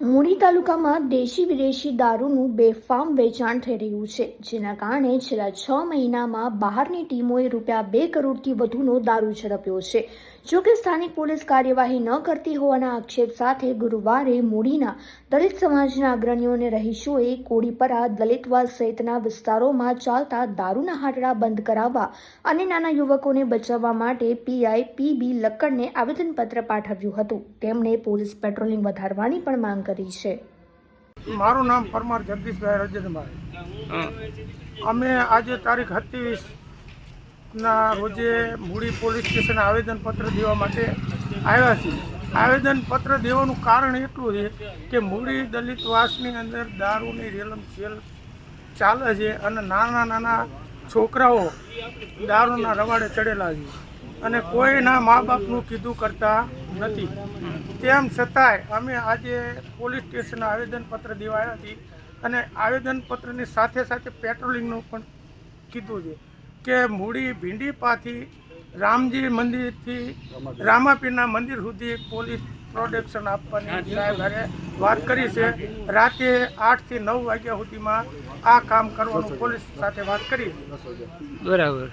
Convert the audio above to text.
મૂળી તાલુકામાં દેશી વિદેશી દારૂનું બેફામ વેચાણ થઈ રહ્યું છે, જેના કારણે છેલ્લા 6 મહિનામાં બહારની ટીમોએ ₹2 કરોડથી વધુનો દારૂ ઝડપ્યો છે. જોકે સ્થાનિક પોલીસ કાર્યવાહી ન કરતી હોવાના આક્ષેપ સાથે ગુરુવારે મૂળીના દલિત સમાજના અગ્રણીઓ અને રહીશોએ કોડીપરા, દલિતવાસ સહિતના વિસ્તારોમાં ચાલતા દારૂના હાટડા બંધ કરાવવા અને નાના યુવકોને બચાવવા માટે પીઆઈ પીબી લક્કડને આવેદનપત્ર પાઠવ્યું હતું. તેમણે પોલીસ પેટ્રોલિંગ વધારવાની પણ માંગ કરી છે. મારું નામ પરમાર જગદીશભાઈ રજનભાઈ. અમે આજે તારીખ 27ના રોજે મૂળી પોલીસ સ્ટેશન આવેદનપત્ર દેવા માટે આવ્યા છીએ. આવેદનપત્ર દેવાનું કારણ એટલું છે કે મૂળી દલિતવાસની અંદર દારૂની રેલમછેલ ચાલે છે અને નાના છોકરાઓ દારૂના રવાડે ચડેલા છે અને કોઈના મા બાપનું કીધું કરતા નથી. તેમ છતાંય અમે આજે પોલીસ સ્ટેશન આવેદનપત્ર દેવા આવ્યા છીએ અને આવેદનપત્રની સાથે સાથે પેટ્રોલિંગનું પણ કીધું છે કે મૂળી ભીંડીપાથી રામજી મંદિરથી રામાપીરના મંદિર સુધી પોલીસ પ્રોટેક્શન આપવાની સાહેબ હારે વાત કરી છે. રાતે 8 થી 9 વાગ્યા સુધીમાં આ કામ કરવાનું પોલીસ સાથે વાત કરી. બરાબર.